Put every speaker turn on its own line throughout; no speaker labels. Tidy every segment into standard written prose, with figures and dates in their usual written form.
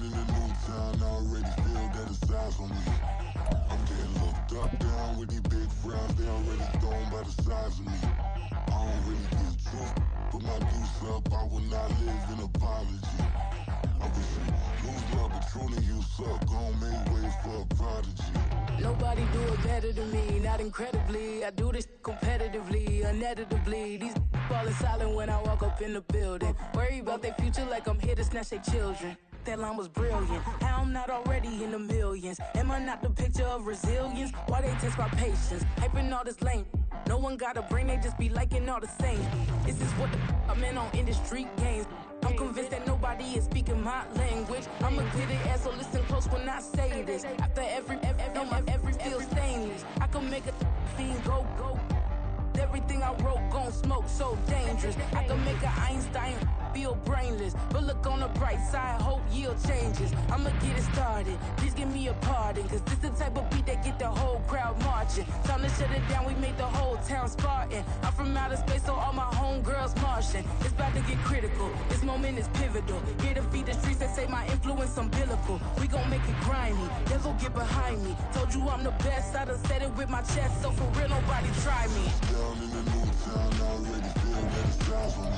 in a new town, I already feel that it's eyes on me. I'm getting looked up, down with these big frowns, they already thrown by the size of me. I don't really get truth, put my deuce up, I will not live in apology. I wish you lose love, but truly you suck, gon' make way for a prodigy.
Nobody do it better than me, not incredibly. I do this competitively, uneditably. These falling silent when I walk up in the building. Worry about their future like I'm here to snatch their children. That line was brilliant. How I'm not already in the millions? Am I not the picture of resilience? Why they test my patience? Hyping all this lame. No one got a brain, they just be liking all the same. This is what the I'm in on industry games. I'm convinced that nobody is speaking my language. I'm a good ass, so listen close when I say this. After every feel stainless. I can make a fiend go. Everything I wrote gon' smoke, so dangerous. I can make an Einstein feel brainless. But look on the bright side, hope yield changes. I'ma get it started, please give me a pardon. Cause this the type of beat that get the whole crowd marching. Time to shut it down, we made the whole town Spartan. I'm from outer space, so all my homegirls Martian. It's about to get critical, this moment is pivotal. Here to feed the streets that say my influence umbilical. We gon' make it grimy, devil get behind me. Told you I'm the best, I done said it with my chest. So for real, nobody try me.
Down in a new town, I already feel that it's eyes on me.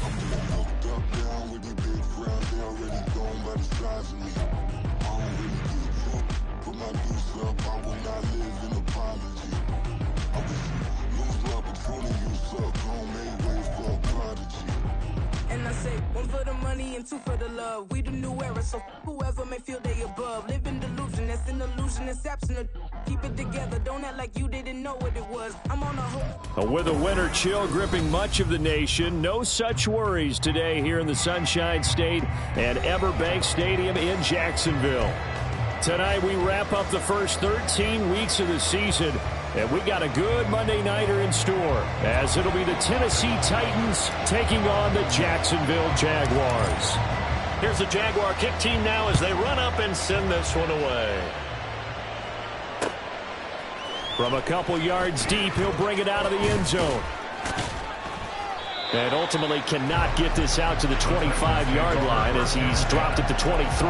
I'm getting looked up, down with these big frowns, they already thrown by the size of me. I don't really get truth, put my deuce up, I will not live in apology. I wish you lose love, but truly you suck, gon' make way for a prodigy.
And I say, one for the money and two for the love. We the new era, so whoever may feel they above. Live in delusion, that's an illusion, it's absent. Keep it together, don't act like you didn't know what it was. I'm on a whole.
With a winter chill gripping much of the nation, no such worries today here in the Sunshine State and Everbank Stadium in Jacksonville. Tonight we wrap up the first 13 weeks of the season, and we got a good Monday nighter in store, as it'll be the Tennessee Titans taking on the Jacksonville Jaguars.
Here's the Jaguar kick team now as they run up and send this one away.
From a couple yards deep, he'll bring it out of the end zone. And ultimately cannot get this out to the 25-yard line as he's dropped at the 23.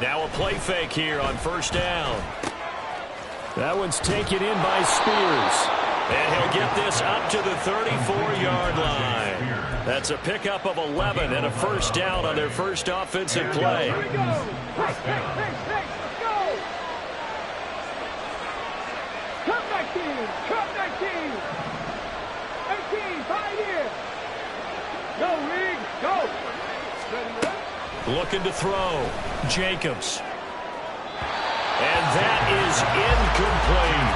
Now a play fake here on first down.
That one's taken in by Spears.
And he'll get this up to the 34-yard line. That's a pickup of 11 and a first down on their first offensive play.
Here we go. Hey, let's go. Cut 19. 18, 5 here. Go, Reed, go. Ready,
looking to throw. Jacobs. And that is incomplete.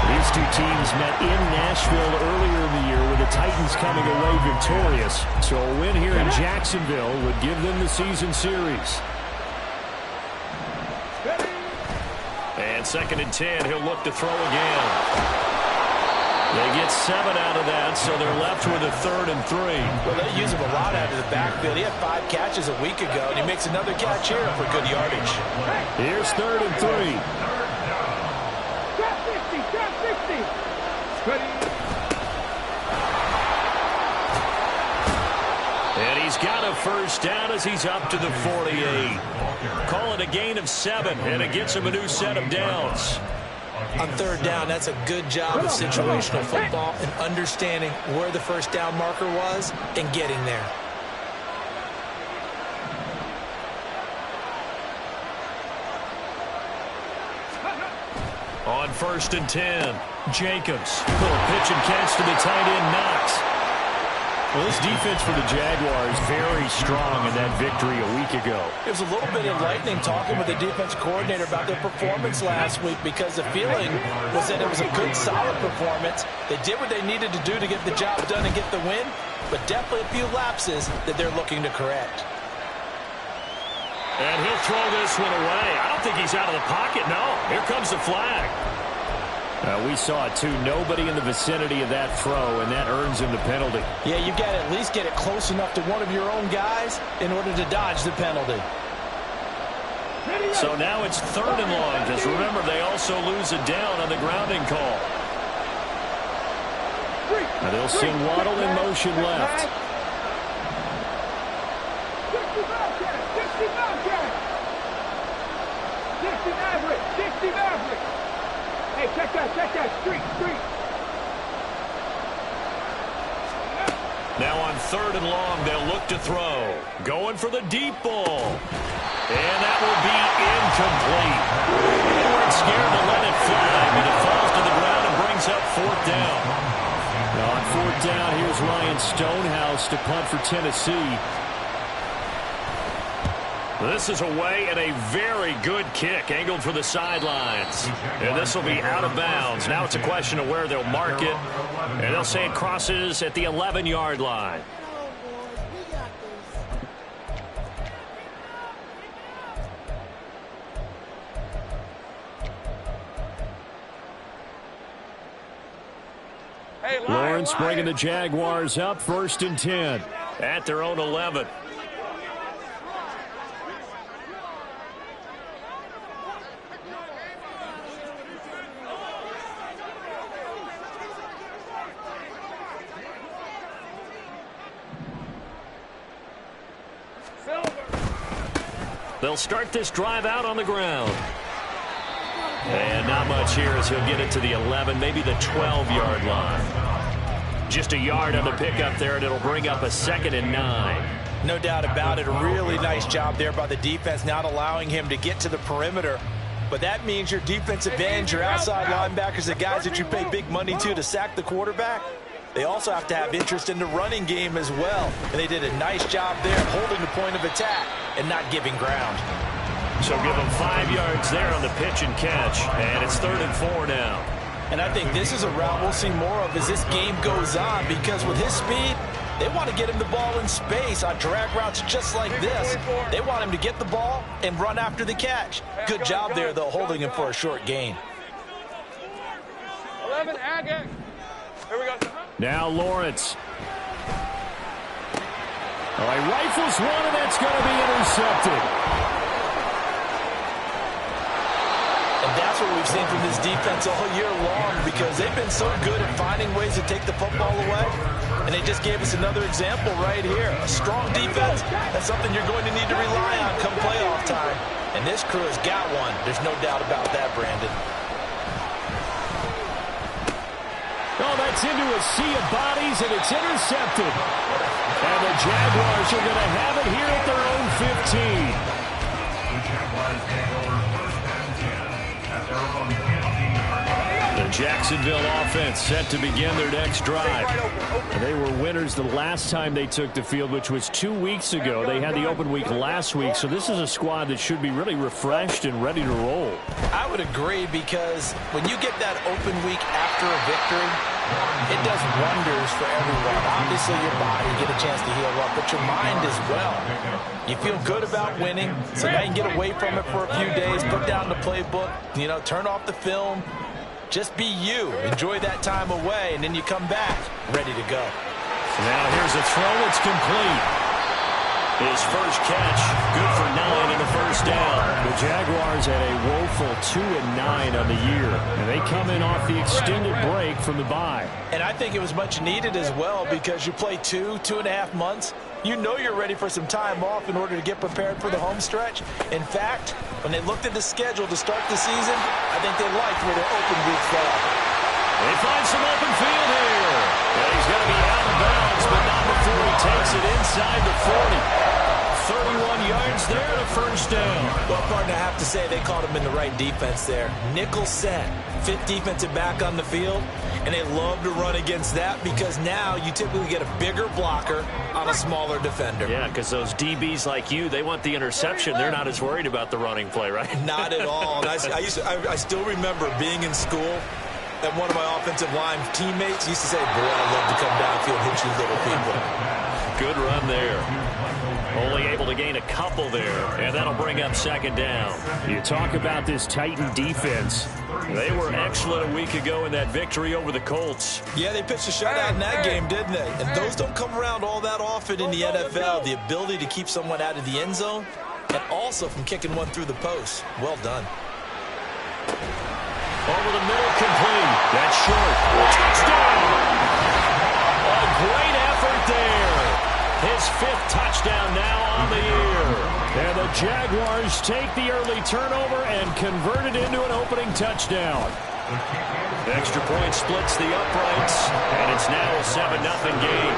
These two teams met in Nashville earlier in the year with the Titans coming away victorious. So a win here in Jacksonville would give them the season series.
And 2nd and 10, he'll look to throw again. They get 7 out of that, so they're left with a 3rd and 3.
Well, they use him a lot out of the backfield. He had 5 catches a week ago, and he makes another catch here for good yardage.
Here's 3rd and 3.
Trap 50. Ready.
And he's got a first down as he's up to the 48. Call it a gain of 7, and it gets him a new set of downs.
On 3rd down, that's a good job of situational football and understanding where the first down marker was and getting there.
On 1st and 10, Jacobs. Little pitch and catch to the tight end, Knox.
Well, this defense for the Jaguars very strong in that victory a week ago.
It was a little bit enlightening talking with the defense coordinator about their performance last week, because the feeling was that it was a good, solid performance. They did what they needed to do to get the job done and get the win, but definitely a few lapses that they're looking to correct.
And he'll throw this one away. I don't think he's out of the pocket, no. Here comes the flag.
We saw it, too. Nobody in the vicinity of that throw, and that earns him the penalty.
Yeah, you've got to at least get it close enough to one of your own guys in order to dodge the penalty.
So now it's 3rd and long, because remember, they also lose a down on the grounding call.
Now they'll send Waddle in motion left.
60 Maverick. Hey, check that. Street.
Now on 3rd and long, they'll look to throw. Going for the deep ball. And that will be incomplete. They weren't scared to let it fly, but it falls to the ground and brings up 4th down.
Now on 4th down, here's Ryan Stonehouse to punt for Tennessee.
This is away and a very good kick angled for the sidelines. And this will be out of bounds. Now it's a question of where they'll mark it. And they'll say it crosses at the 11-yard line.
Lawrence bringing the Jaguars up, 1st and 10.
At their own 11. They'll start this drive out on the ground. And not much here as he'll get it to the 11, maybe the 12-yard line. Just a yard on the pickup there, and it'll bring up a 2nd and 9.
No doubt about it. A really nice job there by the defense, not allowing him to get to the perimeter. But that means your defensive ends, your outside linebackers, the guys that you pay big money to sack the quarterback, they also have to have interest in the running game as well. And they did a nice job there holding the point of attack and not giving ground.
So give them 5 yards there on the pitch and catch. And it's 3rd and 4 now.
And I think this is a route we'll see more of as this game goes on, because with his speed, they want to get him the ball in space on drag routes just like this. They want him to get the ball and run after the catch. Good job there, though, holding him for a short gain.
11, Agate. Here we go.
Now Lawrence. Oh, he rifles one, and that's going to be intercepted.
And that's what we've seen from this defense all year long, because they've been so good at finding ways to take the football away. And they just gave us another example right here. A strong defense, that's something you're going to need to rely on come playoff time. And this crew has got one. There's no doubt about that, Brandon.
Oh, that's into a sea of bodies, and it's intercepted. And the Jaguars are going to have it here at their own 15.
The Jacksonville offense set to begin their next drive.
And they were winners the last time they took the field, which was 2 weeks ago. They had the open week last week, so this is a squad that should be really refreshed and ready to roll.
I would agree, because when you get that open week after a victory, it does wonders for everyone. Obviously, your body, get a chance to heal up, but your mind as well. You feel good about winning, so now you can get away from it for a few days, put down the playbook, turn off the film. Just be you. Enjoy that time away, and then you come back ready to go.
Now here's a throw. It's complete. His first catch, good for 9 and a first down.
The Jaguars had a woeful 2-9 on the year, and they come in off the extended break from the bye.
And I think it was much needed as well, because you play 2.5 months. You know you're ready for some time off in order to get prepared for the home stretch. In fact, when they looked at the schedule to start the season, I think they liked where their open week fell.
They find some open field here. And he's going to be out of bounds, but not before he takes it inside the 40. 31 yards there and a first down.
Well, partner, I have to say they caught him in the right defense there. Nickel set, fifth defensive back on the field, and they love to run against that, because now you typically get a bigger blocker on a smaller defender.
Yeah, because those DBs like you, they want the interception. They're not as worried about the running play, right?
Not at all. And I still remember being in school, and one of my offensive line teammates used to say, boy, I love to come downfield and hit you little people.
Good run there. Only able to gain a couple there, and that'll bring up second down.
You talk about this Titan defense.
They were excellent a week ago in that victory over the Colts.
Yeah, they pitched a shutout in that game, didn't they? And those don't come around all that often in the NFL. The ability to keep someone out of the end zone and also from kicking one through the post. Well done.
Over the middle, complete. That's short. Touchdown! A great effort there. His 5th touchdown now on the year.
And the Jaguars take the early turnover and convert it into an opening touchdown.
Extra point splits the uprights, and it's now a 7-0 game.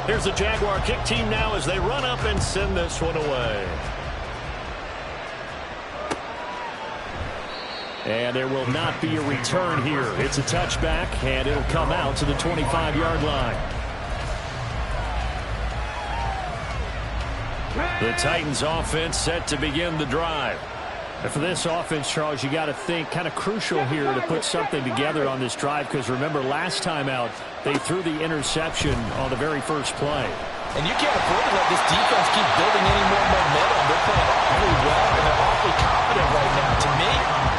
Here's the Jaguar kick team now as they run up and send this one away.
And there will not be a return here. It's a touchback, and it'll come out to the 25-yard line. The Titans offense set to begin the drive. And for this offense, Charles, you got to think kind of crucial here to put something together on this drive, because remember last time out they threw the interception on the very first play.
And you can't afford to let this defense keep building any more momentum. They're playing awfully well, and they're awfully confident right now. To me,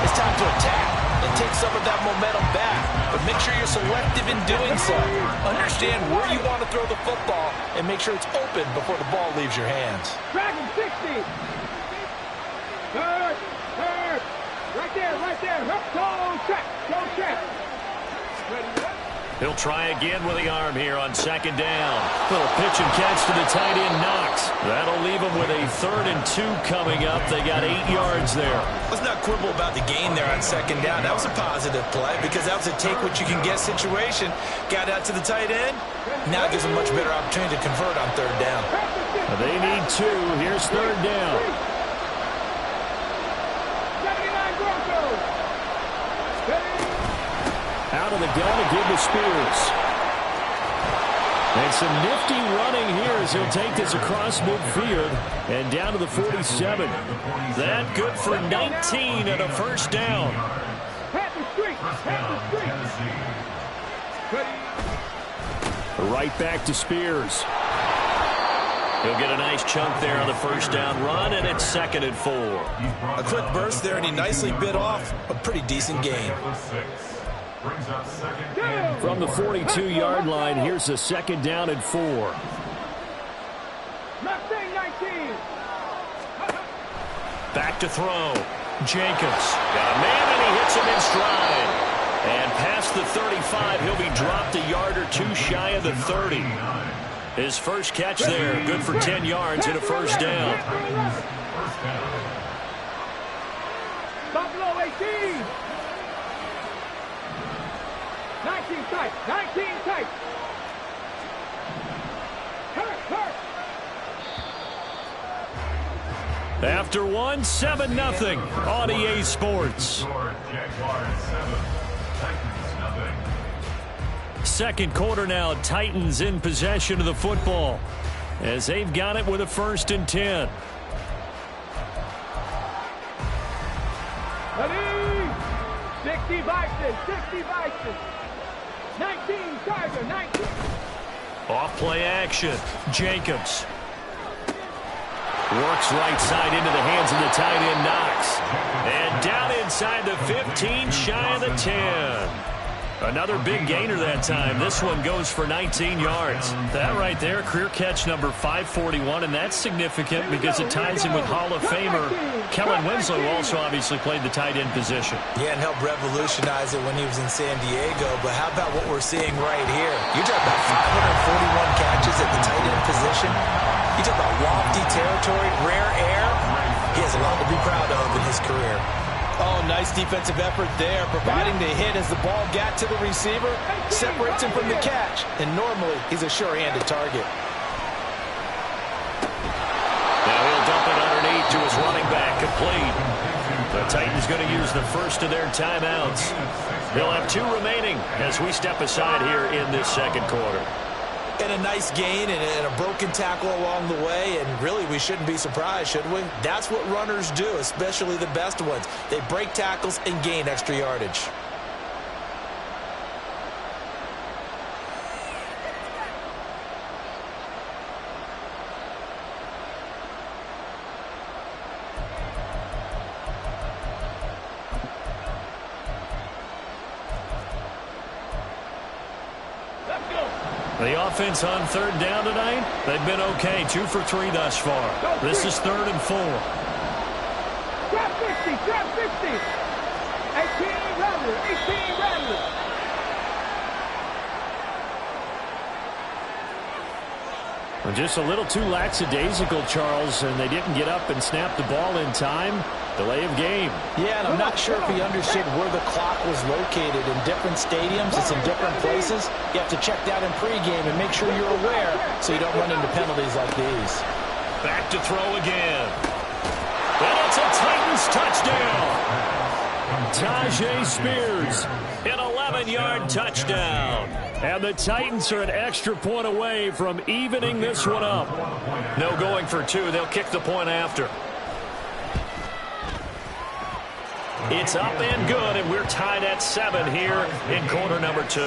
it's time to attack and take some of that momentum back. But make sure you're selective in doing so. Understand where you want to throw the football and make sure it's open before the ball leaves your hands.
Dragon 60. Third. Right there. Don't check. Ready.
He'll try again with the arm here on second down. Little pitch and catch to the tight end, Knox. That'll leave them with a 3rd and 2 coming up. They got 8 yards there.
Let's not quibble about the gain there on second down. That was a positive play because that was a take-what-you-can-get situation. Got out to the tight end. Now it gives them a much better opportunity to convert on 3rd down.
They need 2. Here's 3rd down. Out of the gun to give to Spears. And some nifty running here as he'll take this across midfield and down to the 47.
That good for 19 and a first down.
Right back to Spears.
He'll get a nice chunk there on the first down run, and it's 2nd and 4.
A quick burst there, and he nicely bit off a pretty decent gain.
From the 42-yard line, here's a 2nd down and 4.
Back to throw. Jacobs got a man, and he hits him in stride. And past the 35, he'll be dropped a yard or 2 shy of the 30. His first catch there, good for 10 yards and a first down.
Buffalo 18. 19 tight. Hurt.
After 1, 7-0 on EA Sports. Second quarter now, Titans in possession of the football as they've got it with a 1st and 10.
Ready? 60 Bison. 19 Tiger, 19.
Off play action. Jacobs works right side into the hands of the tight end, Knox. And down inside the 15, shy of the 10. Another big gainer that time. This one goes for 19 yards.
That right there, career catch number 541, and that's significant because it ties in with Hall of Famer Kellen Winslow, who also obviously played the tight end position.
Yeah, and helped revolutionize it when he was in San Diego. But how about what we're seeing right here? You talk about 541 catches at the tight end position. You talk about lofty territory, rare air. He has a lot to be proud of in his career.
Oh, nice defensive effort there, providing the hit as the ball got to the receiver, separates him from the catch, and normally he's a sure-handed target.
Now he'll dump it underneath to his running back, complete. The Titans going to use the first of their timeouts. They'll have 2 remaining as we step aside here in this second quarter.
And a nice gain and a broken tackle along the way, and really we shouldn't be surprised, should we? That's what runners do, especially the best ones. They break tackles and gain extra yardage.
The offense on third down tonight, they've been okay. 2 for 3 thus far. This is 3rd and 4.
Drop 50, drop 50. 18 Rattler, 18 Rattler.
Well, just a little too lackadaisical, Charles, and they didn't get up and snap the ball in time. Delay of game.
Yeah, and I'm not sure if he understood where the clock was located. In different stadiums, it's in different places. You have to check that in pregame and make sure you're aware so you don't run into penalties like these.
Back to throw again. And it's a Titans touchdown.
Tajay Spears.
An 11-yard touchdown.
And the Titans are an extra point away from evening this one up.
No going for 2. They'll kick the point after. It's up and good, and we're tied at 7 here in quarter number 2.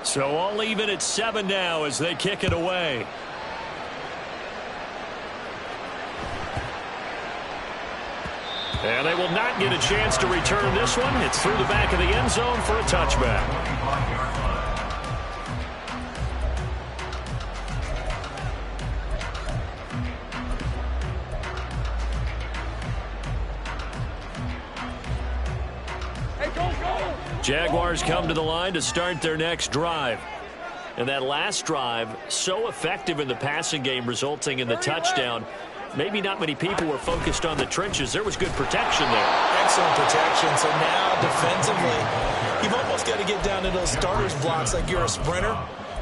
So all even at 7 now as they kick it away. And they will not get a chance to return this one. It's through the back of the end zone for a touchback. Jaguars come to the line to start their next drive. And that last drive, so effective in the passing game, resulting in the touchdown. Maybe not many people were focused on the trenches. There was good protection there.
Excellent protection. So now, defensively, you've almost got to get down to those starters blocks like you're a sprinter.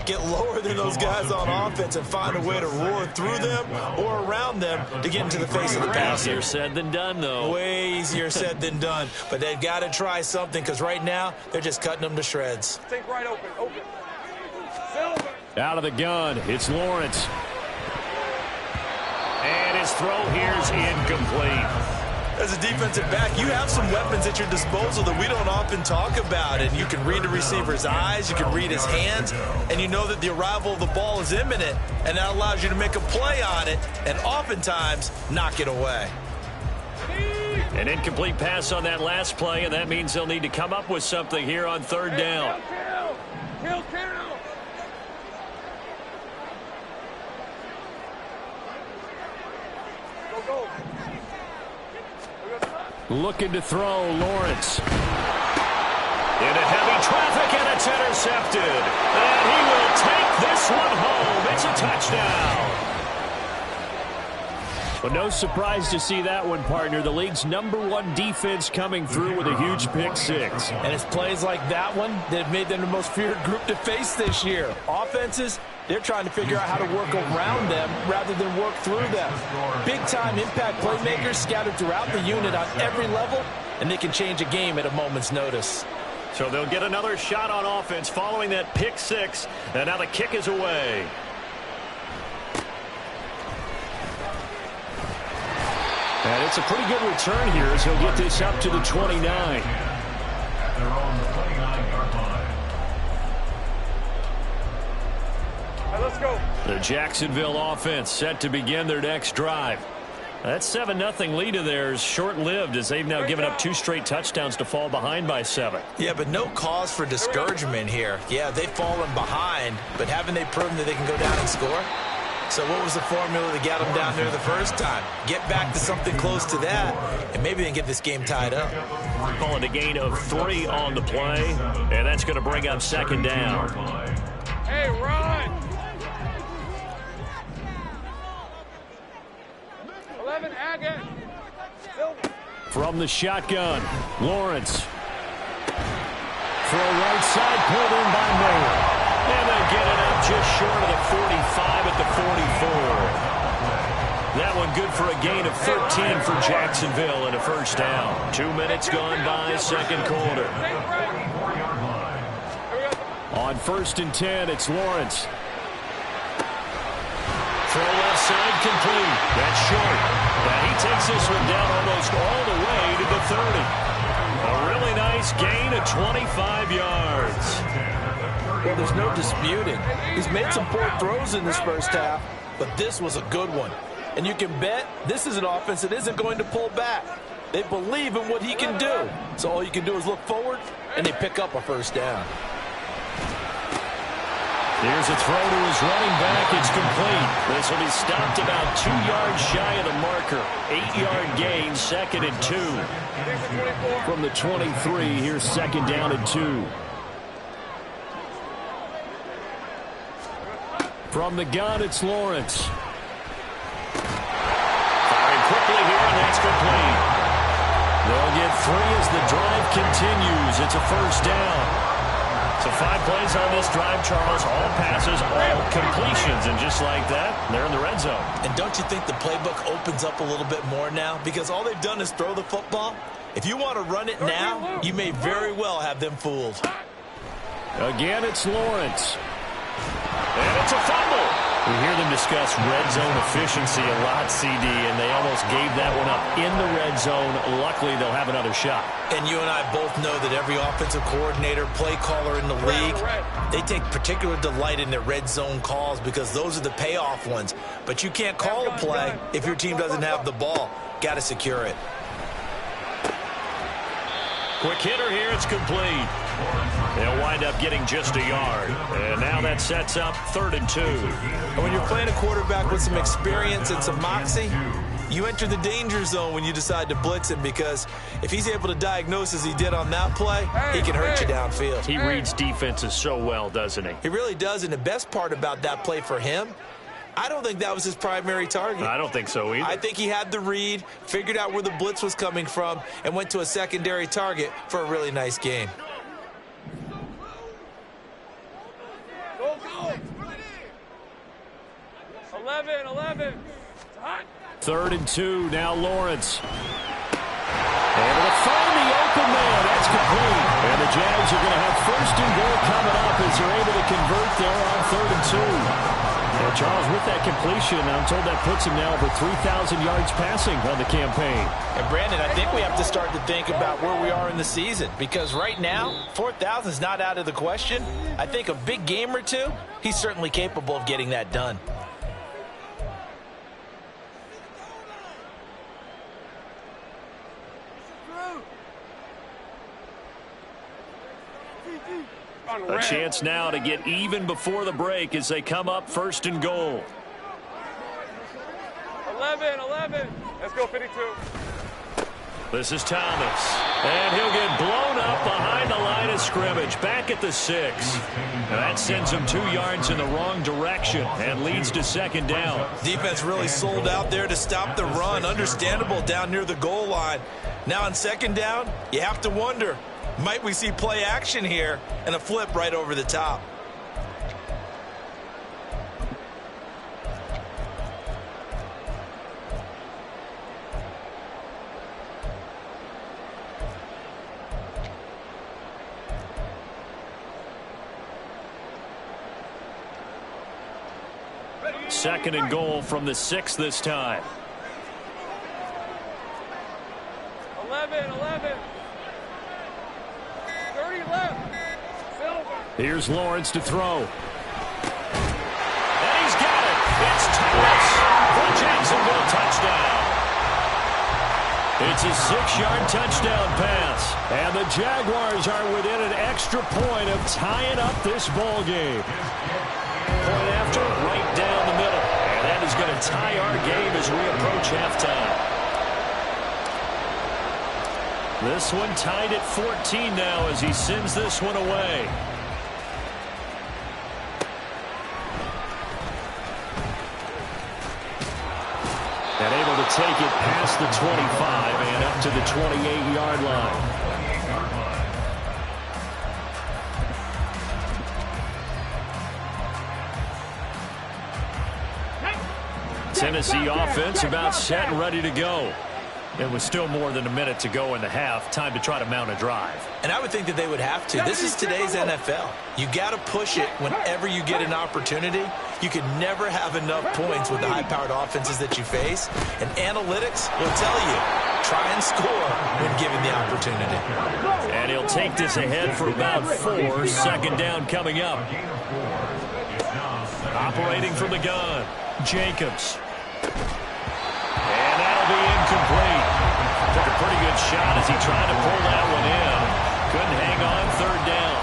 Get lower than those guys on offense and find a way to roar through them or around them to get into the face of the pass.
Easier said than done, though.
Way easier said than done. But they've got to try something because right now they're just cutting them to shreds.
Take right open.
Out of the gun, it's Lawrence.
And his throw here's incomplete.
As a defensive back, you have some weapons at your disposal that we don't often talk about. And you can read the receiver's eyes, you can read his hands, and you know that the arrival of the ball is imminent, and that allows you to make a play on it and oftentimes knock it away.
An incomplete pass on that last play, and that means they'll need to come up with something here on third down.
Kill. Go.
Looking to throw, Lawrence.
Into heavy traffic, and it's intercepted. And he will take this one home. It's a touchdown.
But no surprise to see that one, partner. The league's #1 defense coming through with a huge pick six.
And it's plays like that one that have made them the most feared group to face this year. Offenses, they're trying to figure out how to work around them rather than work through them. Big-time impact playmakers scattered throughout the unit on every level, and they can change a game at a moment's notice.
So they'll get another shot on offense following that pick six, and now the kick is away.
And it's a pretty good return here as he'll get this up to the 29.
Let's go.
The Jacksonville offense set to begin their next drive. That 7-0 lead of theirs short-lived as they've now given up 2 straight touchdowns to fall behind by 7.
Yeah, but no cause for discouragement here. Yeah, they've fallen behind, but haven't they proven that they can go down and score? So what was the formula that got them down there the first time? Get back to something close to that, and maybe then get this game tied up.
Calling a gain of 3 on the play, and that's going to bring up second down.
Hey, run! 11, Agate.
From the shotgun, Lawrence. Throw right side, pulled in by Mayer.
And they get it up just short of the 45 at the 44. That one good for a gain of 13 for Jacksonville and a first down. 2 minutes gone by, second quarter.
On 1st and 10, it's Lawrence.
Throw left side complete. That's short. And he takes this one down almost all the way to the 30. A really nice gain of 25 yards.
Well, there's no disputing. He's made some poor throws in this first half, but this was a good one. And you can bet this is an offense that isn't going to pull back. They believe in what he can do. So all you can do is look forward, and they pick up a first down.
Here's a throw to his running back. It's complete.
This will be stopped about 2 yards shy of the marker. 8-yard gain, 2nd and 2.
From the 23, here's 2nd down and 2. From the gun, it's Lawrence.
Firing quickly here, and that's complete.
They'll get 3 as the drive continues. It's a first down.
So 5 plays on this drive, Charles. All passes, all completions. And just like that, they're in the red zone.
And don't you think the playbook opens up a little bit more now? Because all they've done is throw the football. If you want to run it now, you may very well have them fooled.
Again, it's Lawrence.
And it's a fumble.
We hear them discuss red zone efficiency a lot, CD, and they almost gave that one up in the red zone. Luckily, they'll have another shot.
And you and I both know that every offensive coordinator, play caller in the league, they take particular delight in their red zone calls because those are the payoff ones. But you can't call a play if your team doesn't have the ball. Got to secure it.
Quick hitter here, it's complete. They'll wind up getting just a yard. And now that sets up 3rd and 2.
And when you're playing a quarterback with some experience and some moxie, you enter the danger zone when you decide to blitz him because if he's able to diagnose as he did on that play, he can hurt you downfield.
He reads defenses so well, doesn't he?
He really does, and the best part about that play for him, I don't think that was his primary target.
I don't think so either.
I think he had the read, figured out where the blitz was coming from, and went to a secondary target for a really nice gain.
Go, go. 11.
3rd and 2, now Lawrence. Able to find the open man. That's complete. And the Jags are going to have 1st and goal coming up as they're able to convert there on 3rd and 2. And Charles, with that completion, I'm told that puts him now over 3,000 yards passing on the campaign.
And Brandon, I think we have to start to think about where we are in the season because right now, 4,000 is not out of the question. I think a big game or two, he's certainly capable of getting that done.
A chance now to get even before the break as they come up 1st and goal.
11. Let's go, 52.
This is Thomas. And he'll get blown up behind the line of scrimmage. Back at the 6. And that sends him 2 yards in the wrong direction and leads to 2nd down.
Defense really sold out there to stop the run. Understandable down near the goal line. Now on 2nd down, you have to wonder, might we see play action here and a flip right over the top?
Second and goal from the 6 this time.
11. 30 left.
Here's Lawrence to throw.
And he's got it. It's Thomas for a Jacksonville touchdown.
It's a 6-yard touchdown pass. And the Jaguars are within an extra point of tying up this ball game.
Point after, right down the middle. And is going to tie our game as we approach halftime. This one tied at 14 now as he sends this one away. And able to take it past the 25 and up to the 28-yard line. Tennessee offense about set and ready to go. It was still more than a minute to go in the half. Time to try to mount a drive.
And I would think that they would have to. This is today's NFL. You got to push it whenever you get an opportunity. You can never have enough points with the high-powered offenses that you face. And analytics will tell you, try and score when given the opportunity.
And he'll take this ahead for about 4. Second down coming up. Operating from the gun, Jacobs. And that'll be incomplete. Took a pretty good shot as he tried to pull that one in. Couldn't hang on. Third down.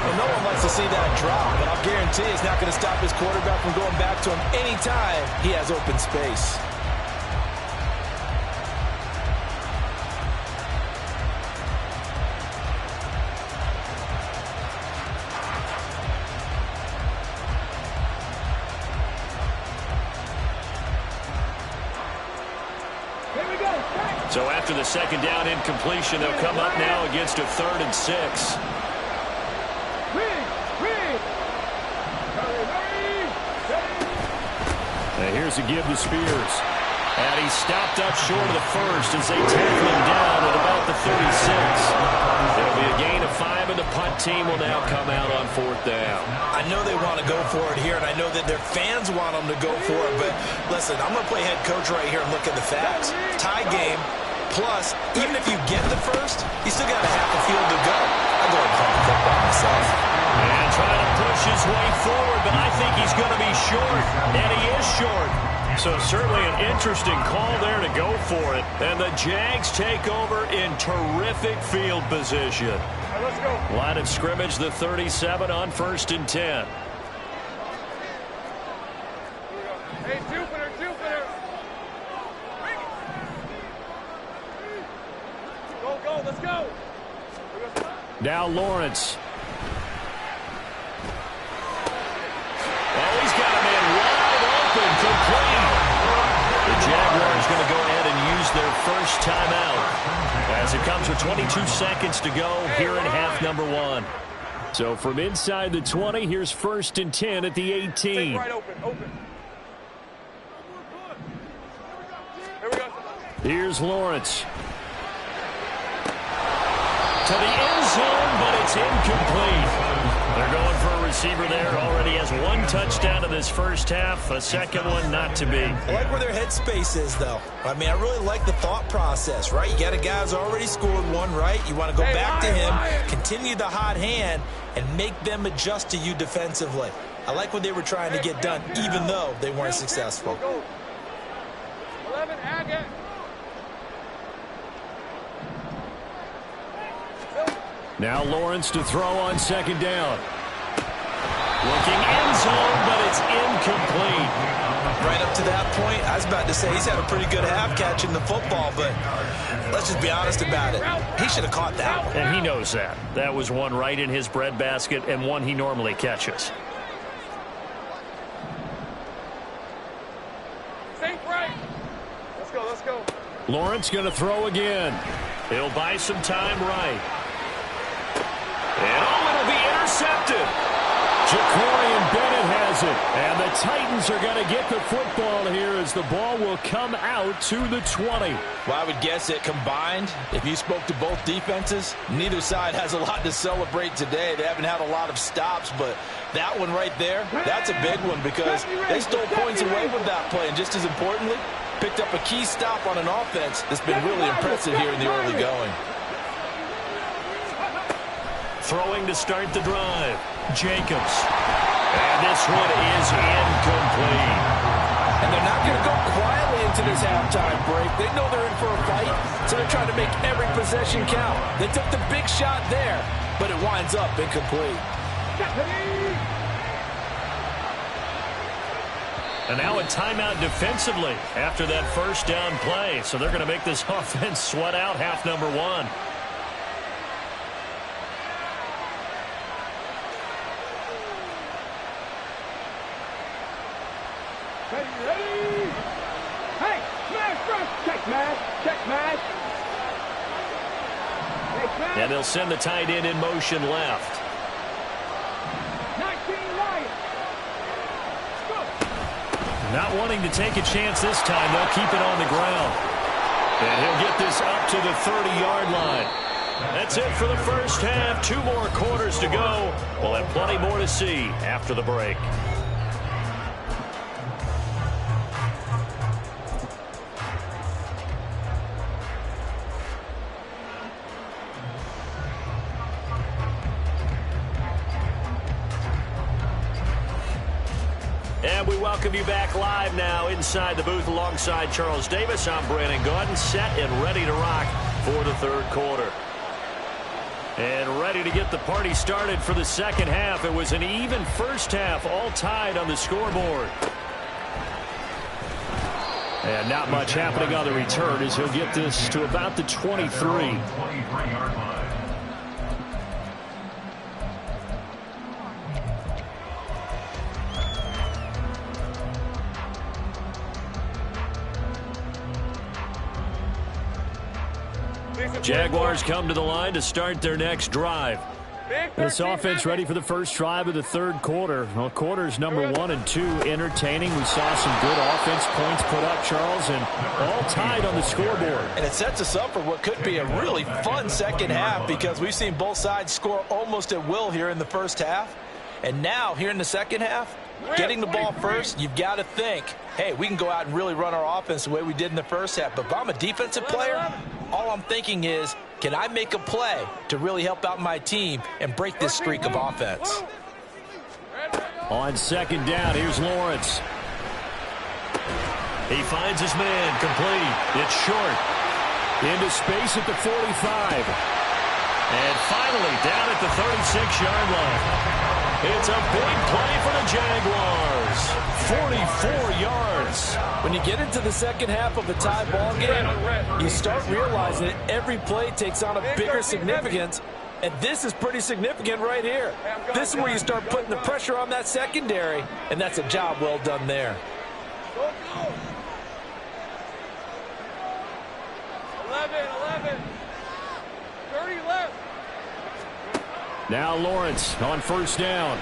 Well, no one likes to see that drop, but I'll guarantee it's not going to stop his quarterback from going back to him anytime he has open space.
So after the second down incompletion, they'll come up now against a 3rd and 6. And here's a give to Spears. And he stopped up short of the first as they tackle him down at about the 36. There'll be a gain of 5, and the punt team will now come out on 4th down.
I know they want to go for it here, and I know that their fans want them to go for it, but listen, I'm going to play head coach right here and look at the facts. Tie game, plus, even if you get the first, you still got a half a field to go. I'll go ahead and punt the football myself.
And trying to push his way forward, but I think he's going to be short, and he is short. So certainly an interesting call there to go for it. And the Jags take over in terrific field position.
All right, let's go.
Line of scrimmage, the 37 on 1st and 10.
Hey, Jupiter, Jupiter. Go, go, let's go.
Now Lawrence.
Oh, he's got him in wide open, complete. The Jaguars going to go ahead and use their first timeout as it comes with 22 seconds to go here in half number 1.
So from inside the 20, here's 1st and 10 at the 18.
Take right open, open. Here we go.
Here's Lawrence.
To the end zone, but it's incomplete. They're going for a receiver there. Already has 1 touchdown in this first half. A second one not to be.
I like where their headspace is, though. I mean, I really like the thought process, right? You got a guy who's already scored 1, right? You want to go back to him, continue the hot hand, and make them adjust to you defensively. I like what they were trying to get done, even though they weren't successful.
Go. 11, Agate.
Now Lawrence to throw on 2nd down.
Looking end zone, but it's incomplete.
Right up to that point, I was about to say he's had a pretty good half catching the football, but let's just be honest about it. He should have caught that one.
And he knows that. That was one right in his breadbasket and one he normally catches.
Think right. Let's go, let's go.
Lawrence going to throw again.
He'll buy some time right. And it'll be intercepted.
Ja'Cory Bennett has it. And the Titans are going to get the football here as the ball will come out to the 20.
Well, I would guess that combined, if you spoke to both defenses, neither side has a lot to celebrate today. They haven't had a lot of stops, but that one right there, that's a big one because they stole points away with that play. And just as importantly, picked up a key stop on an offense that's been really impressive here in the early going.
Throwing to start the drive, Jacobs. And this one is incomplete.
And they're not going to go quietly into this halftime break. They know they're in for a fight, so they're trying to make every possession count. They took the big shot there, but it winds up incomplete.
And now a timeout defensively after that first down play. So they're going to make this offense sweat out half number one.
Ready? Hey, smash, brush. Check, mash. Check, mash. Hey, smash.
And they'll send the tight end in motion left.
19 Lions.
Not wanting to take a chance this time. They'll keep it on the ground. And he'll get this up to the 30-yard line. That's it for the first half. 2 more quarters to go. We'll have plenty more to see after the break. And we welcome you back live now inside the booth alongside Charles Davis. I'm Brandon Gaudin, set and ready to rock for the third quarter. And ready to get the party started for the second half. It was an even first half, all tied on the scoreboard. And not much happening on the return as he'll get this to about the 23. Jaguars come to the line to start their next drive. This offense ready for the first drive of the third quarter. Well, quarters number 1 and 2 entertaining. We saw some good offense points put up, Charles, and all tied on the scoreboard.
And it sets us up for what could be a really fun second half because we've seen both sides score almost at will here in the first half. And now, here in the second half, getting the ball first, you've got to think, hey, we can go out and really run our offense the way we did in the first half. But if I'm a defensive player, all I'm thinking is, can I make a play to really help out my team and break this streak of offense?
On second down, here's Lawrence.
He finds his man, complete. It's short.
Into space at the 45.
And finally down at the 36-yard line. It's a big play for the Jaguars. 44 yards.
When you get into the second half of a tie ball game, you start realizing that every play takes on a bigger significance, and this is pretty significant right here. This is where you start putting the pressure on that secondary, and that's a job well done there.
11. 30 left.
Now Lawrence on first down.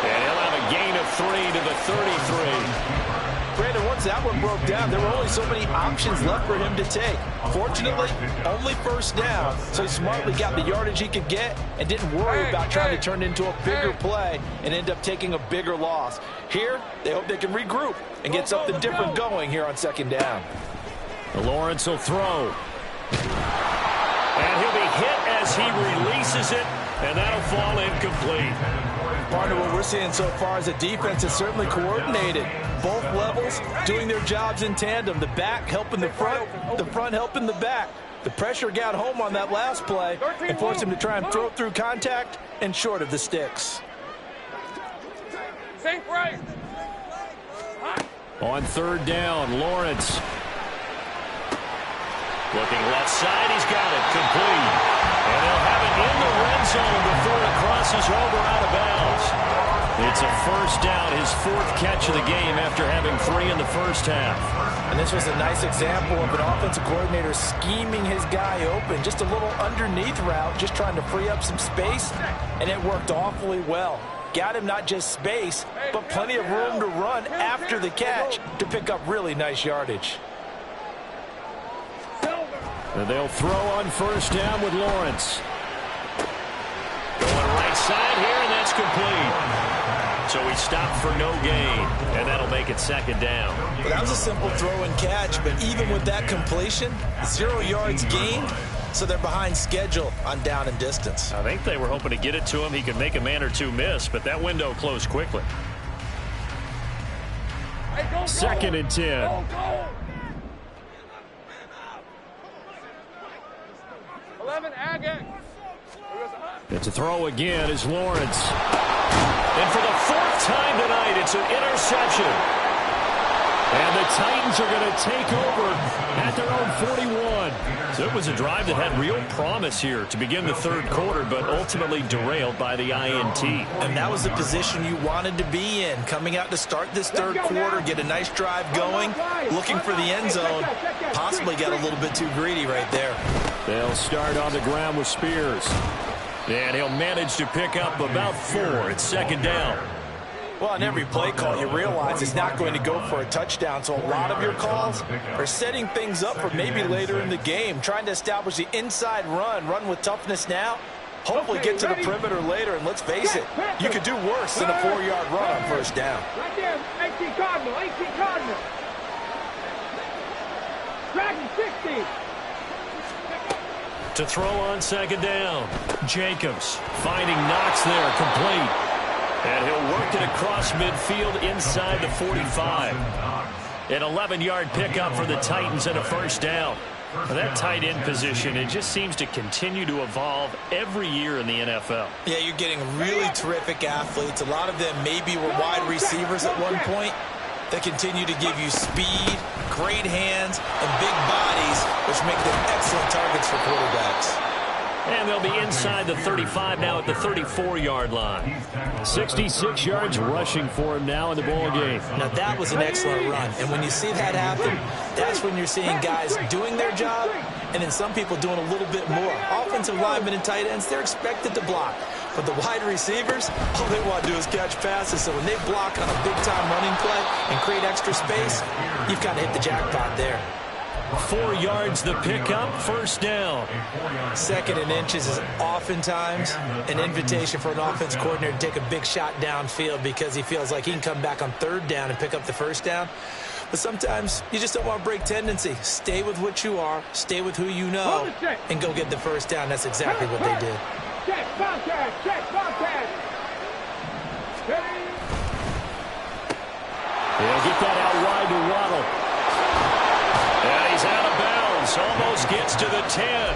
And he'll have a gain of 3 to the 33.
Brandon, once that one broke down, there were only so many options left for him to take. Fortunately, only first down, so he smartly got the yardage he could get and didn't worry about trying to turn it into a bigger play and end up taking a bigger loss. Here, they hope they can regroup and get something different going here on second down.
Lawrence will throw.
And he'll be hit as he releases it, and that'll fall incomplete.
Partner, what we're seeing so far is a defense is certainly coordinated. Both levels doing their jobs in tandem. The back helping the front helping the back. The pressure got home on that last play and forced him to try and throw through contact and short of the sticks.
Sink right.
On third down, Lawrence.
Looking left side, he's got it, complete. And they'll have it in the red zone before it crosses over out of bounds. It's a first down, his 4th catch of the game after having 3 in the first half.
And this was a nice example of an offensive coordinator scheming his guy open. Just a little underneath route, just trying to free up some space, and it worked awfully well. Got him not just space, but plenty of room to run after the catch to pick up really nice yardage.
And they'll throw on first down with Lawrence.
Going right side here, and that's complete. So he stopped for no gain, and that'll make it second down.
Well, that was a simple throw and catch, but even with that completion, 0 yards gained, so they're behind schedule on down and distance.
I think they were hoping to get it to him. He could make a man or two miss, but that window closed quickly.
Second and 10.
Go. 11, Agate.
It's a throw again as Lawrence.
And for the 4th time tonight, it's an interception.
And the Titans are going to take over at their own 41.
So it was a drive that had real promise here to begin the 3rd quarter, but ultimately derailed by the INT.
And that was the position you wanted to be in. Coming out to start this 3rd quarter, get a nice drive going, looking for the end zone. Possibly got a little bit too greedy right there.
They'll start on the ground with Spears.
And he'll manage to pick up about 4. It's 2nd down.
Well, on every play call, you realize it's not going to go for a touchdown. So a lot of your calls are setting things up for maybe later in the game, trying to establish the inside run with toughness now. Hopefully get to the perimeter later, and let's face it, you could do worse than a 4-yard run on 1st down.
Right there, 18 Cardinal, 18 Cardinal. Dragon 60.
To throw on 2nd down. Jacobs finding Knox there, complete. And he'll work it across midfield inside the 45. An 11-yard pickup for the Titans and a 1st down. That tight end position, it just seems to continue to evolve every year in the NFL.
Yeah, you're getting really terrific athletes. A lot of them maybe were wide receivers at one point. They continue to give you speed, great hands, and big bodies, which make them excellent targets for quarterbacks.
And they'll be inside the 35 now at the 34-yard line.
66 yards rushing for him now in the ball game.
Now, that was an excellent run. And when you see that happen, that's when you're seeing guys doing their job and then some people doing a little bit more. Offensive linemen and tight ends, they're expected to block. But the wide receivers, all they want to do is catch passes. So when they block on a big-time running play and create extra space, you've got to hit the jackpot there.
4 yards the pickup, 1st down.
2nd and inches is oftentimes an invitation for an offense coordinator to take a big shot downfield because he feels like he can come back on 3rd down and pick up the 1st down. But sometimes you just don't want to break tendency. Stay with what you are, stay with who you know, and go get the 1st down. That's exactly what they did.
Check, Bobcat, check, Bobcat.
They'll get that out wide to Waddle.
And he's out of bounds. Almost gets to the 10.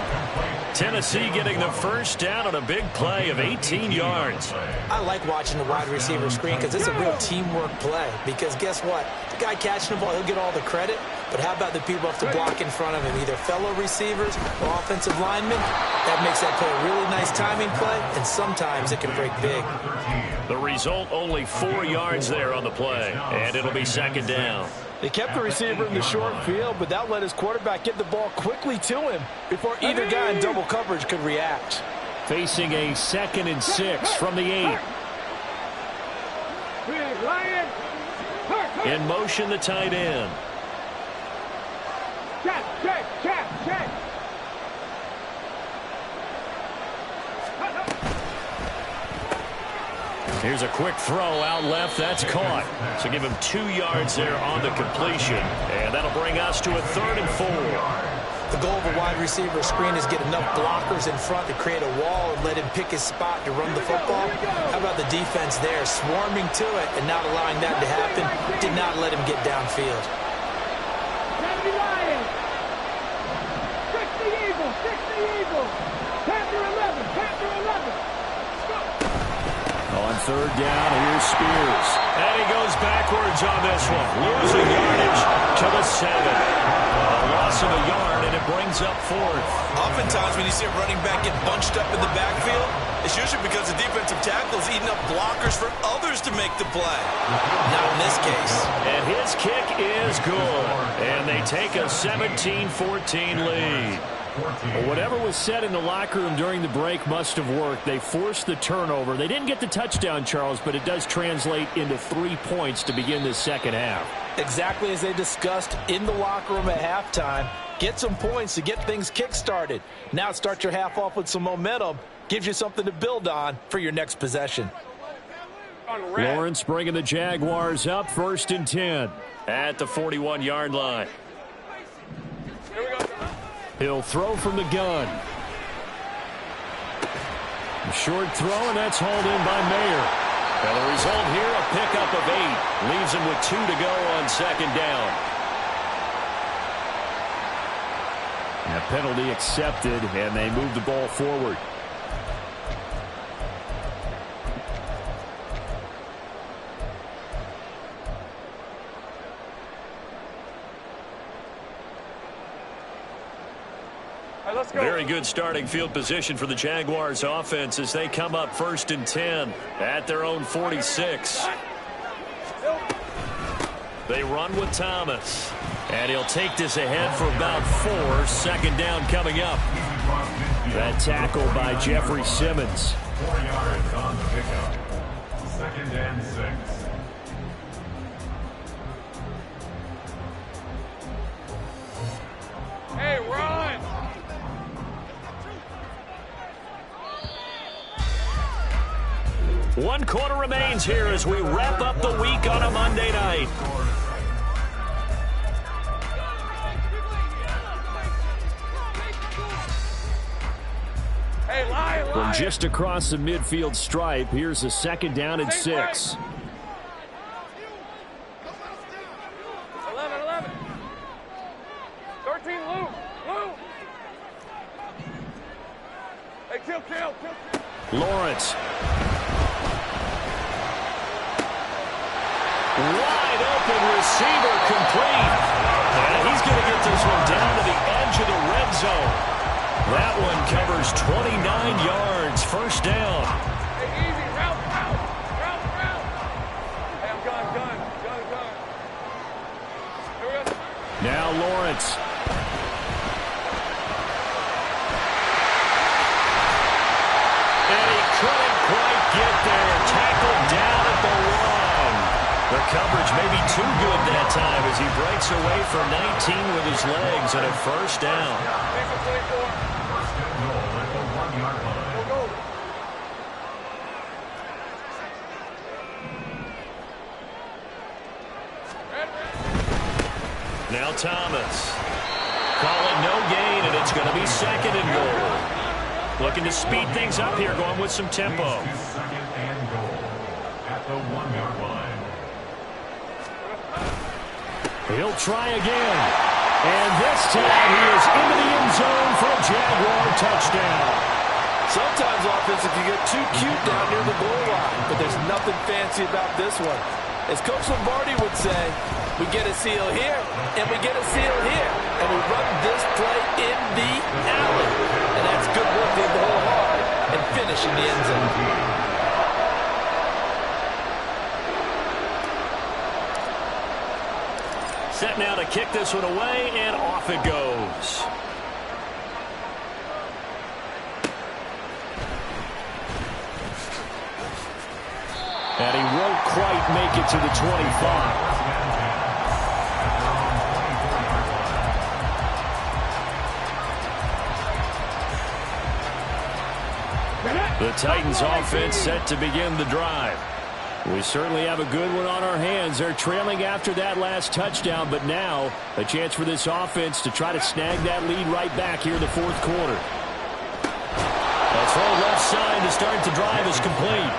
Tennessee getting the 1st down on a big play of 18 yards.
I like watching the wide receiver screen because it's a real teamwork play. Because guess what? The guy catching the ball, he'll get all the credit. But how about the people who have to block in front of him, either fellow receivers or offensive linemen? That makes that play a really nice timing play, and sometimes it can break big.
The result, only 4 yards there on the play, and it'll be 2nd down.
They kept the receiver in the short field, but that let his quarterback get the ball quickly to him before either guy in double coverage could react.
Facing a 2nd and 6 from the 8.
In motion, the tight end.
Check, check, check, check.
Here's a quick throw out left. That's caught. So give him 2 yards there on the completion. And that'll bring us to a 3rd and 4.
The goal of a wide receiver screen is get enough blockers in front to create a wall and let him pick his spot to run the football. How about the defense there, swarming to it and not allowing that to happen? Did not let him get downfield.
On 3rd down, here's Spears.
And he goes backwards on this one. Losing yardage to the 7. A loss of a yard, and it brings up 4th.
Oftentimes when you see a running back get bunched up in the backfield, it's usually because the defensive tackle is eating up blockers for others to make the play. Not in this case.
And his kick is good. And they take a 17-14 lead.
Well, whatever was said in the locker room during the break must have worked. They forced the turnover. They didn't get the touchdown, Charles, but it does translate into 3 points to begin the 2nd half.
Exactly as they discussed in the locker room at halftime. Get some points to get things kick-started. Now start your half off with some momentum. Gives you something to build on for your next possession.
Lawrence bringing the Jaguars up, 1st and 10.
At the 41-yard line.
He'll throw from the gun. A short throw, and that's hauled in by Mayer. And the result here, a pickup of 8. Leaves him with 2 to go on 2nd down. And a penalty accepted, and they move the ball forward.
Let's go.
Very good starting field position for the Jaguars offense as they come up 1st and 10 at their own 46. They run with Thomas. And he'll take this ahead for about 4. 2nd down coming up.
That tackle by Jeffrey Simmons.
4 yards on the pickup. 2nd and 6.
Hey, run!
One quarter remains here as we wrap up the week on a Monday night.
Hey, lie.
From just across the midfield stripe, here's a 2nd down and 6.
11. 13, Lou. Hey, kill.
Lawrence.
Wide open receiver complete. And he's going to get this one down to the edge of the red zone. That one covers 29 yards. 1st down.
Hey, easy. Route. Hey, I'm gun. Here we go.
Now Lawrence.
And he couldn't quite get there. Tackled down at the 1. The coverage may be too good that time as he breaks away for 19 with his legs and a 1st down.
First and goal at the 1-yard line.
Go.
Now Thomas. Calling no gain, and it's going to be 2nd and goal. Looking to speed things up here, going with some tempo.
2nd and goal at the 1-yard line.
He'll try again. And this time he is into the end zone for a Jaguar touchdown.
Sometimes offense, if you get too cute down near the goal line, but there's nothing fancy about this one. As Coach Lombardi would say, we get a seal here, and we get a seal here, and we run this play in the alley. And that's good work to go hard and finish in the end zone.
Set now to kick this one away, and off it goes.
And he won't quite make it to the 25. The Titans offense set to begin the drive. We certainly have a good one on our hands. They're trailing after that last touchdown, but now a chance for this offense to try to snag that lead right back here in the 4th quarter.
A throw left side to start the drive is complete.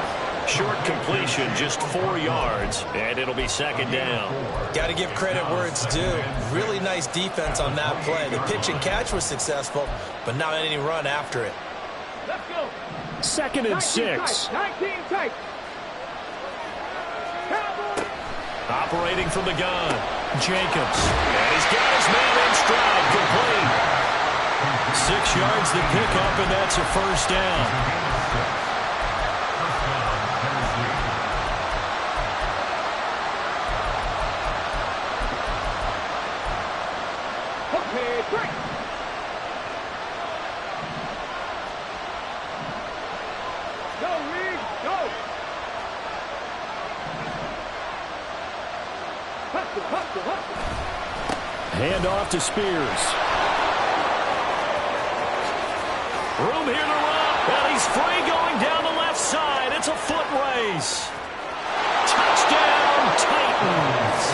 Short completion, just 4 yards, and it'll be 2nd down.
Got to give credit where it's due. Really nice defense on that play. The pitch and catch was successful, but not any run after it.
Let's go.
2nd and 6.
19 tight.
Operating from the gun, Jacobs. And he's got his man in stride, complete. 6 yards to pick up, and that's a 1st down.
Okay, break. Go, Reed, go. Hustle.
Hand off to Spears.
Room here to run, and he's free going down the left side. It's a foot race. Touchdown, Titans.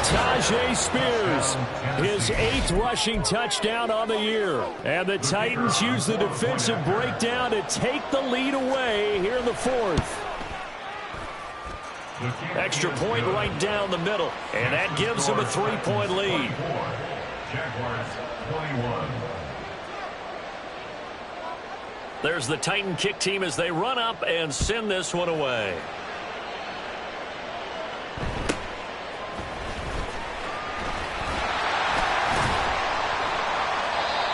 Tajay Spears, his 8th rushing touchdown on the year. And the Titans use the defensive breakdown to take the lead away here in the 4th.
Extra point right down the middle, and that gives them a 3-point lead.
Jaguars 21.
There's the Titan kick team as they run up and send this one away.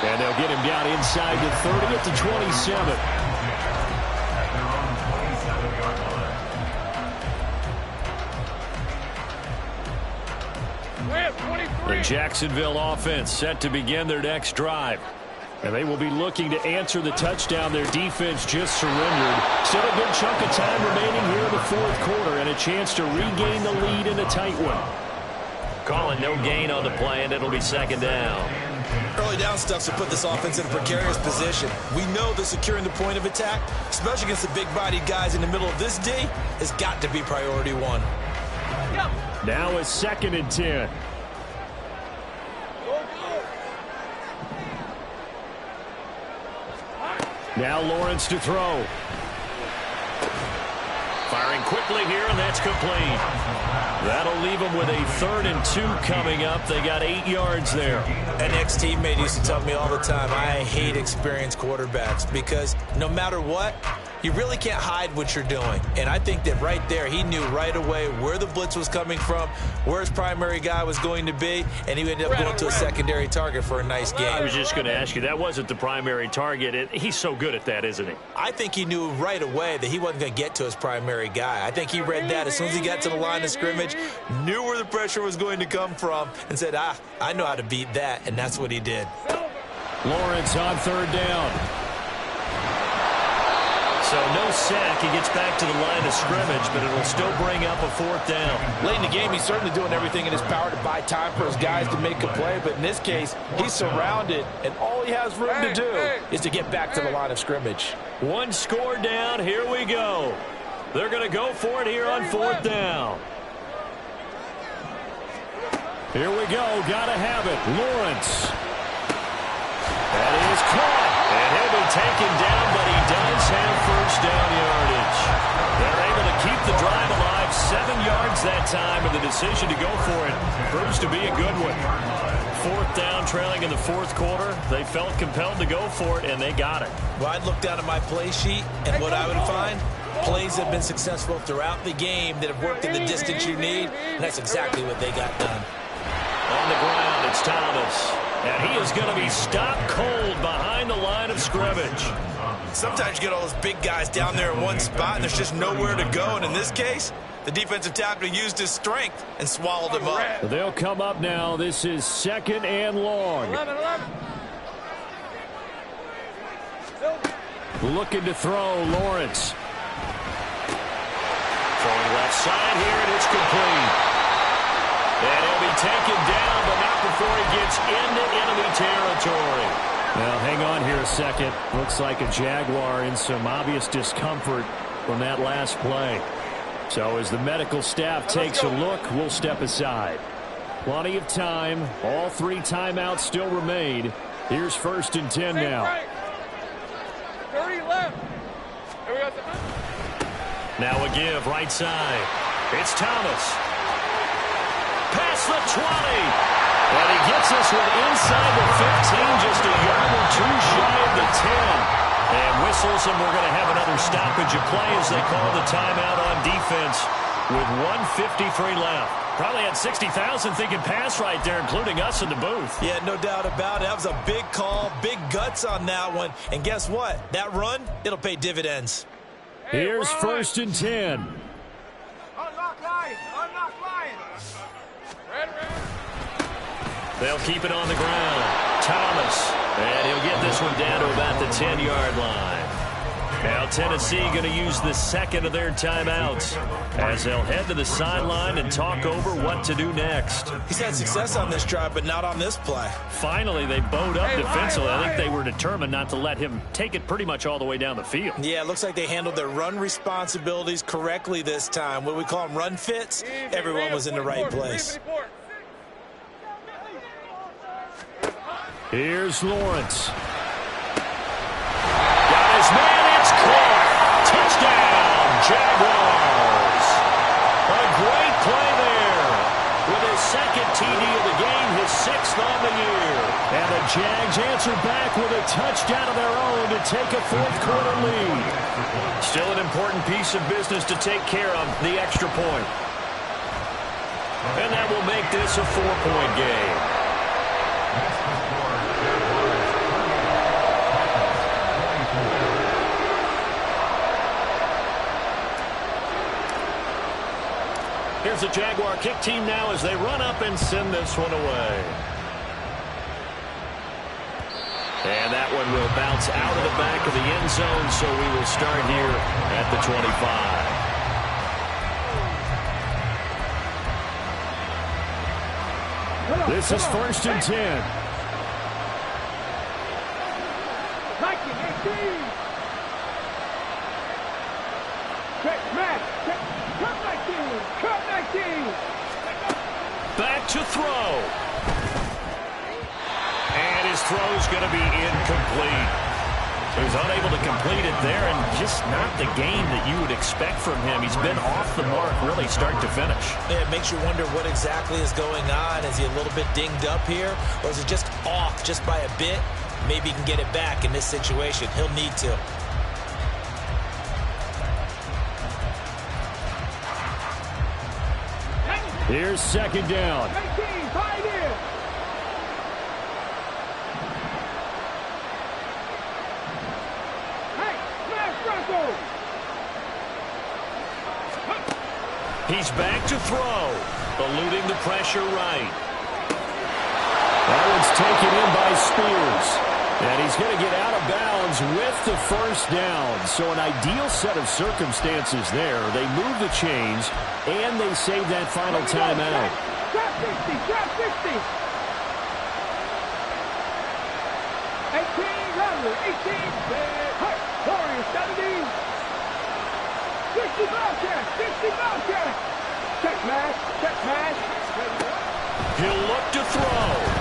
And They'll get him down inside the 30 at the 27. The Jacksonville offense set to begin their next drive. And they will be looking to answer the touchdown their defense just surrendered. Still a good chunk of time remaining here in the fourth quarter and a chance to regain the lead in a tight one.
Calling no gain on the play, and it'll be second down.
Early down stuff will put this offense in a precarious position. We know that securing the point of attack, especially against the big-bodied guys in the middle of this D, has got to be priority one.
Now a 2nd and 10. Now Lawrence to throw.
Firing quickly here, and that's complete. That'll leave them with a 3rd and 2 coming up. They got 8 yards there.
An ex-teammate used to tell me all the time, I hate experienced quarterbacks because no matter what, you really can't hide what you're doing. And I think that right there, he knew right away where the blitz was coming from, where his primary guy was going to be, and he ended up going to a secondary target for a nice game.
I was just going to ask you, that wasn't the primary target. He's so good at that, isn't he?
I think he knew right away that he wasn't going to get to his primary guy. I think he read that as soon as he got to the line of scrimmage, knew where the pressure was going to come from, and said, I know how to beat that, and that's what he did.
Lawrence on 3rd down.
So no sack. He gets back to the line of scrimmage, but it'll still bring up a 4th down.
Late in the game, he's certainly doing everything in his power to buy time for his guys to make a play, but in this case, he's surrounded, and all he has room to do is to get back to the line of scrimmage.
1 score down. Here we go. They're going to go for it here on 4th down.
Here we go. Got to have it. Lawrence. That is caught.
And he'll be taken down, but he does have 1st down yardage. They're able to keep the drive alive. 7 yards that time, and the decision to go for it proves to be a good one. 4th down, trailing in the 4th quarter. They felt compelled to go for it, and they got it.
Well, I'd look down at my play sheet, and what I would find, plays have been successful throughout the game that have worked in the distance you need, and that's exactly what they got done.
On the ground, it's Thomas. And he is going to be stopped cold behind the line of scrimmage.
Sometimes you get all those big guys down there in one spot, and there's just nowhere to go. And in this case, the defensive tackle used his strength and swallowed him up.
They'll come up now. This is 2nd and long.
11.
Looking to throw, Lawrence.
Throwing left side here, and it's complete. And he'll be taken down, but not before he gets into enemy territory.
Now, hang on here a second. Looks like a Jaguar in some obvious discomfort from that last play. So as the medical staff takes a look, we'll step aside. Plenty of time. All 3 timeouts still remain. Here's 1st and 10 now.
30 left.
Now a give, right side. It's Thomas. Past the 20. And he gets this one inside the 15, just a yard or 2 shy of the 10. And whistles, and we're going to have another stoppage of play as they call the timeout on defense with 1:53 left. Probably had 60,000 thinking pass right there, including us in the booth.
Yeah, no doubt about it. That was a big call, big guts on that one. And guess what? That run, it'll pay dividends.
Here's 1st and 10.
Unlock line.
They'll keep it on the ground. Thomas. And he'll get this one down to about the 10-yard line. Now Tennessee going to use the 2nd of their timeouts as they'll head to the sideline and talk over what to do next.
He's had success on this drive, but not on this play.
Finally, they bowed up defensively. I think they were determined not to let him take it pretty much all the way down the field.
Yeah, it looks like they handled their run responsibilities correctly this time. What we call them run fits, everyone was in the right place.
Here's Lawrence.
Got his man, it's caught. Touchdown, Jaguars. A great play there. With his 2nd TD of the game, his 6th on the year.
And the Jags answer back with a touchdown of their own to take a 4th quarter lead.
Still an important piece of business to take care of, the extra point. And that will make this a 4-point game. Here's the Jaguar kick team now as they run up and send this one away. And that one will bounce out of the back of the end zone, so we will start here at the 25.
This is 1st and 10.
19-18. Check, Matt. Check. Cut 19. Cut 19.
Back to throw. And his throw's going to be incomplete. So he's unable to complete it there, and just not the game that you would expect from him. He's been off the mark really start to finish.
Yeah, it makes you wonder what exactly is going on. Is he a little bit dinged up here, or is it just off just by a bit? Maybe he can get it back in this situation. He'll need to.
Here's 2nd down.
18, tied in. Hey, smash Bronco.
He's back to throw, eluding the pressure right.
That one's taken in by Spears. And he's going to get out of bounds with the 1st down. So an ideal set of circumstances there. They move the chains, and they save that final timeout.
Drop 60, drop 60. 18, Rattler, 18, Hut, Warriors, 70. 60 Bobcat, 60 Bobcat. Check mash, check mash.
He'll look to throw.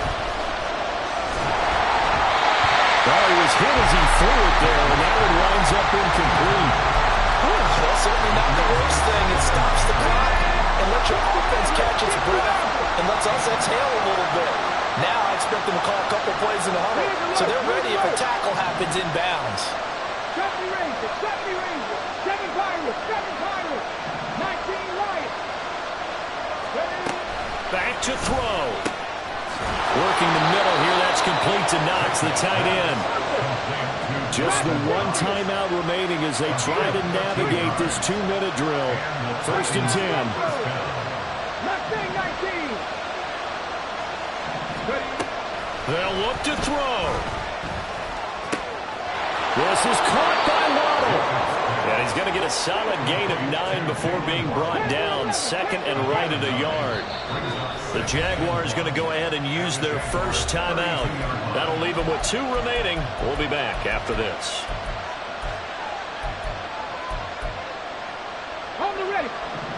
Well, he was hit as he threw it there, and that one winds up incomplete.
That's certainly not the worst thing. It stops the clock and lets your offense catch its breath and lets us exhale a little bit. Now I expect them to call a couple plays in the huddle, so they're ready if a tackle happens in bounds.
70 Rangers, 70 Rangers, 7 Pirates, 7 Pirates, 19 Lions.
Back to throw. Working the middle here, that's complete to Knox, the tight end.
Just the one timeout remaining as they try to navigate this 2-minute drill. 1st and 10.
Mustang 19.
They'll look to throw.
This is caught by Waddle.
And he's going to get a solid gain of 9 before being brought down. 2nd and right at a yard. The Jaguars going to go ahead and use their 1st timeout. That'll leave them with 2 remaining. We'll be back after this.
On the ready.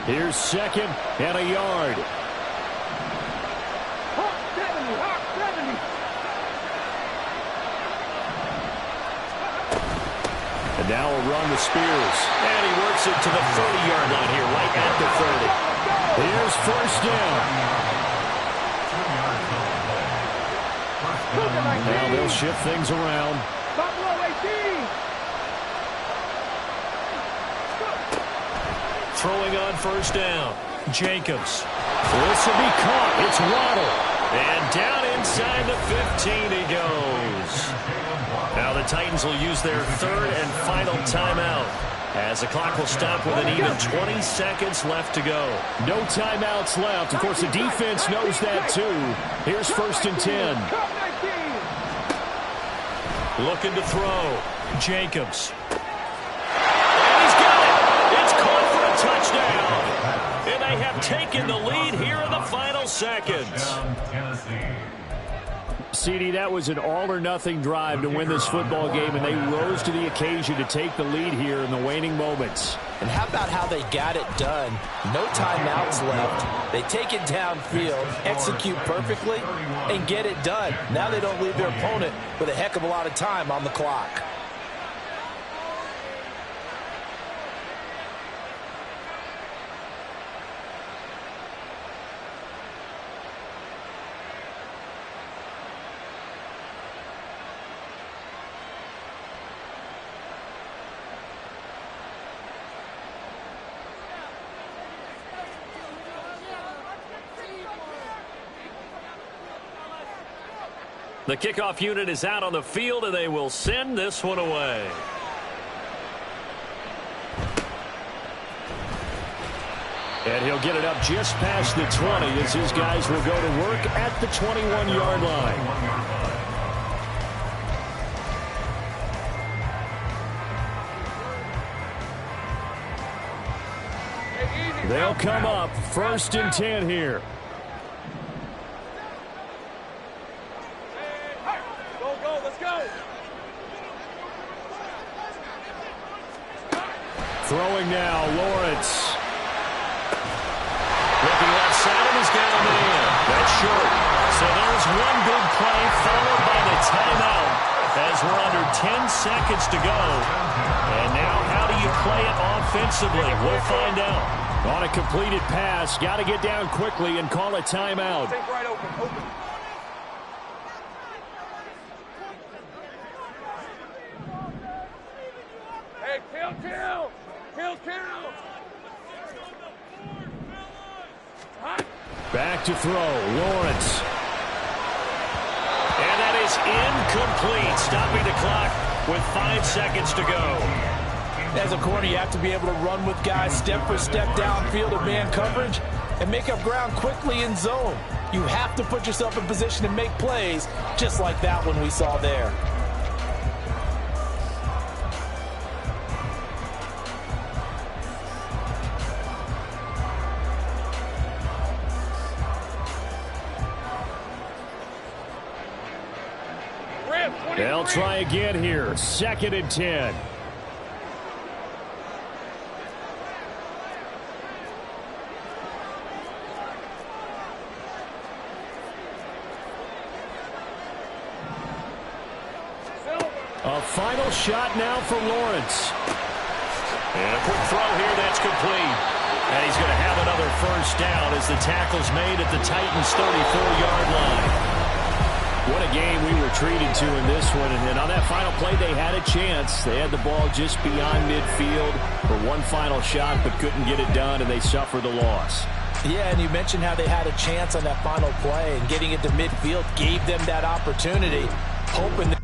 Here's 2nd and a yard.
Hawk 70, Hawk 70.
And now a run to Spears.
And he works it to the 30-yard line here, right at the 30.
Here's 1st down. Now they'll shift things around.
Buffalo 18.
Throwing on 1st down. Jacobs.
This will be caught. It's Waddle.
And down inside the 15 he goes. Now the Titans will use their 3rd and final timeout, as the clock will stop with an even 20 seconds left to go.
No timeouts left. Of course, the defense knows that too. Here's 1st and 10.
Looking to throw. Jacobs. And he's got it. It's caught for a touchdown. And they have taken the lead here in the final seconds.
CD, that was an all-or-nothing drive to win this football game, and they rose to the occasion to take the lead here in the waning moments.
And how about how they got it done? No timeouts left. They take it downfield, execute perfectly, and get it done. Now they don't leave their opponent with a heck of a lot of time on the clock.
The kickoff unit is out on the field, and they will send this one away.
And he'll get it up just past the 20 as his guys will go to work at the 21-yard line. They'll come up 1st and 10 here.
Go, let's go.
Throwing now, Lawrence.
Looking left side, and he's got a man. That's short. So there's one big play followed by the timeout as we're under 10 seconds to go. And now how do you play it offensively? We'll find out.
On a completed pass, got to get down quickly and call a timeout.
Stay right open. Hey, kill.
Back to throw, Lawrence.
And that is incomplete, stopping the clock with 5 seconds to go.
As a corner, you have to be able to run with guys step for step downfield of man coverage and make up ground quickly in zone. You have to put yourself in position to make plays, just like that one we saw there.
They'll try again here. 2nd and 10. A final shot now for Lawrence.
And a quick throw here, that's complete. And he's going to have another 1st down as the tackle's made at the Titans' 34-yard line. What a game we were treated to in this one. And on that final play, they had a chance. They had the ball just beyond midfield for one final shot, but couldn't get it done, and they suffered the loss.
Yeah, and you mentioned how they had a chance on that final play, and getting it to midfield gave them that opportunity, hoping that